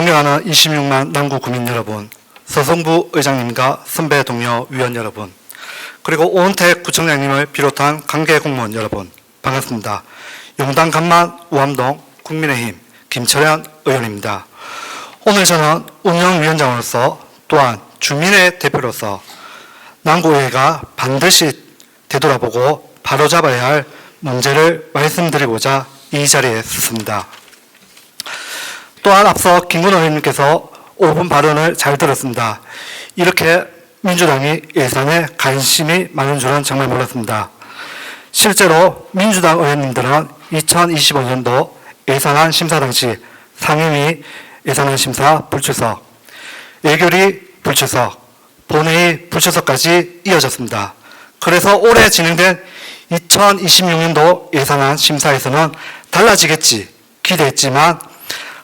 존경하는 26만 남구 구민 여러분, 서성부 의장님과 선배 동료 위원 여러분, 그리고 오은택 구청장님을 비롯한 관계 공무원 여러분, 반갑습니다. 용당 간만 우암동 국민의힘 김철현 의원입니다. 오늘 저는 운영위원장으로서 또한 주민의 대표로서 남구의회가 반드시 되돌아보고 바로잡아야 할 문제를 말씀드리고자 이 자리에 섰습니다. 또한 앞서 김근호 의원님께서 5분 발언을 잘 들었습니다. 이렇게 민주당이 예산에 관심이 많은 줄은 정말 몰랐습니다. 실제로 민주당 의원님들은 2025년도 예산안 심사 당시 상임위 예산안 심사 불출석, 예결위 불출석, 본회의 불출석까지 이어졌습니다. 그래서 올해 진행된 2026년도 예산안 심사에서는 달라지겠지 기대했지만,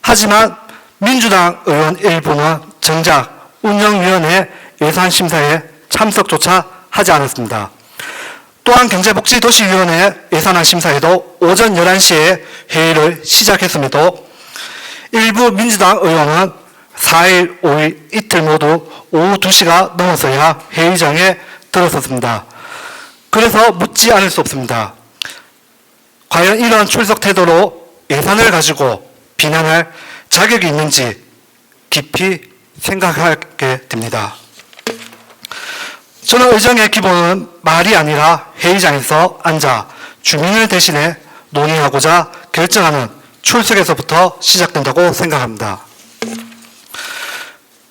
하지만 민주당 의원 일부는 정작 운영위원회 예산심사에 참석조차 하지 않았습니다. 또한 경제복지도시위원회 예산안 심사에도 오전 11시에 회의를 시작했음에도 일부 민주당 의원은 4일, 5일 이틀 모두 오후 2시가 넘어서야 회의장에 들어섰습니다. 그래서 묻지 않을 수 없습니다. 과연 이런 출석 태도로 예산을 가지고 비난할 자격이 있는지 깊이 생각하게 됩니다. 저는 의정의 기본은 말이 아니라 회의장에서 앉아 주민을 대신해 논의하고자 결정하는 출석에서부터 시작된다고 생각합니다.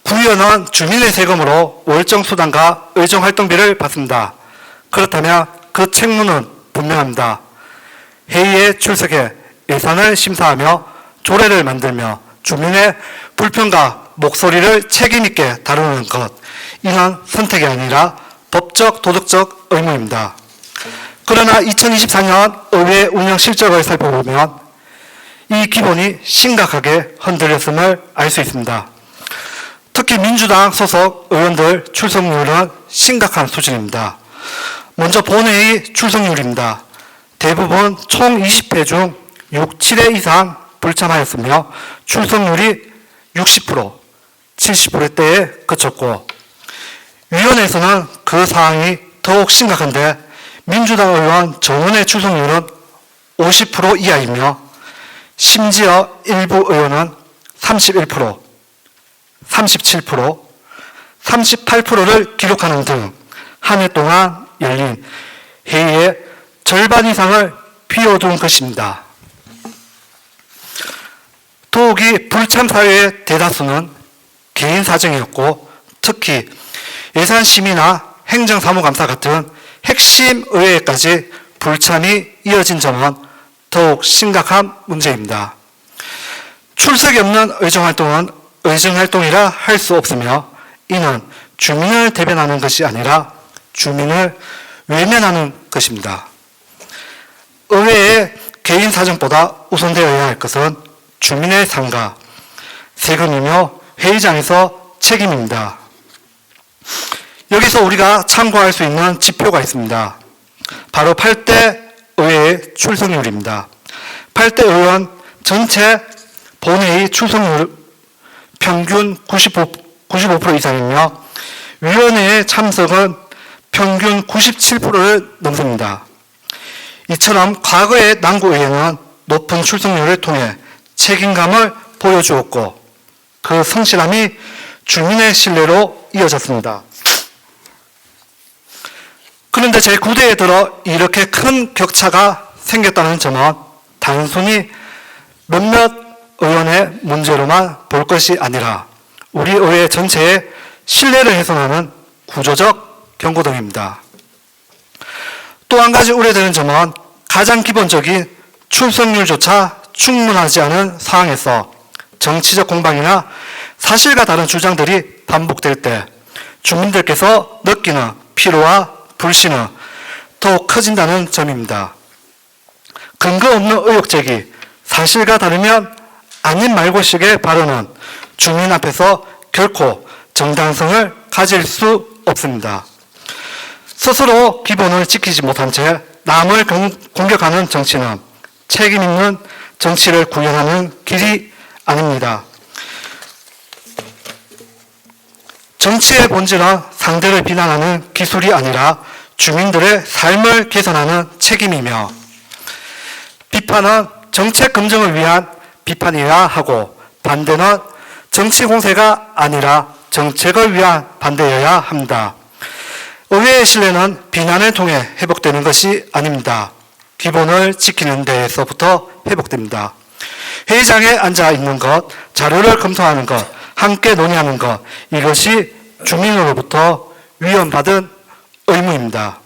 구의원은 주민의 세금으로 월정수당과 의정활동비를 받습니다. 그렇다면 그 책무는 분명합니다. 회의에 출석해 예산을 심사하며 조례를 만들며 주민의 불편과 목소리를 책임있게 다루는 것, 이는 선택이 아니라 법적, 도덕적 의무입니다. 그러나 2024년 의회 운영 실적을 살펴보면 이 기본이 심각하게 흔들렸음을 알 수 있습니다. 특히 민주당 소속 의원들 출석률은 심각한 수준입니다. 먼저 본회의 출석률입니다. 대부분 총 20회 중 6, 7회 이상 불참하였으며 출석률이 60%, 70%대에 그쳤고, 위원회에서는 그 상황이 더욱 심각한데 민주당 의원 정원의 출석률은 50% 이하이며 심지어 일부 의원은 31%, 37%, 38%를 기록하는 등 한 해 동안 열린 회의의 절반 이상을 비워둔 것입니다. 더욱이 불참 사유의 대다수는 개인 사정이었고, 특히 예산심의나 행정사무감사 같은 핵심 의회까지 불참이 이어진 점은 더욱 심각한 문제입니다. 출석이 없는 의정활동은 의정활동이라 할 수 없으며, 이는 주민을 대변하는 것이 아니라 주민을 외면하는 것입니다. 의회의 개인 사정보다 우선되어야 할 것은 주민의 삶과 세금이며 회의장에서 책임입니다. 여기서 우리가 참고할 수 있는 지표가 있습니다. 바로 8대 의회의 출석률입니다. 8대 의원 전체 본회의 출석률 평균 95% 이상이며 위원회의 참석은 평균 97%를 넘습니다. 이처럼 과거의 남구의회는 높은 출석률을 통해 책임감을 보여주었고, 그 성실함이 주민의 신뢰로 이어졌습니다. 그런데 제9대에 들어 이렇게 큰 격차가 생겼다는 점은 단순히 몇몇 의원의 문제로만 볼 것이 아니라 우리 의회 전체의 신뢰를 훼손하는 구조적 경고등입니다. 또 한 가지 우려되는 점은 가장 기본적인 출석률조차 충분하지 않은 상황에서 정치적 공방이나 사실과 다른 주장들이 반복될 때 주민들께서 느끼는 피로와 불신은 더욱 커진다는 점입니다. 근거 없는 의혹 제기, 사실과 다르면 아닌 말고식의 발언은 주민 앞에서 결코 정당성을 가질 수 없습니다. 스스로 기본을 지키지 못한 채 남을 공격하는 정치는 책임 있는 정치를 구현하는 길이 아닙니다. 정치의 본질은 상대를 비난하는 기술이 아니라 주민들의 삶을 개선하는 책임이며, 비판은 정책 검증을 위한 비판이어야 하고, 반대는 정치 공세가 아니라 정책을 위한 반대여야 합니다. 의회의 신뢰는 비난을 통해 회복되는 것이 아닙니다. 기본을 지키는 데에서부터 회복됩니다. 회의장에 앉아 있는 것, 자료를 검토하는 것, 함께 논의하는 것, 이것이 주민으로부터 위임받은 의무입니다.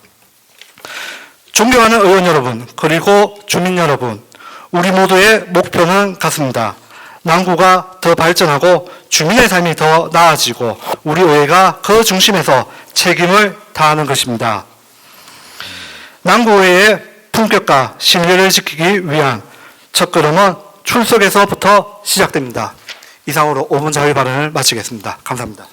존경하는 의원 여러분, 그리고 주민 여러분, 우리 모두의 목표는 같습니다. 남구가 더 발전하고 주민의 삶이 더 나아지고 우리 의회가 그 중심에서 책임을 다하는 것입니다. 남구의회의 품격과 신뢰를 지키기 위한 첫걸음은 출석에서부터 시작됩니다. 이상으로 5분 자유 발언을 마치겠습니다. 감사합니다.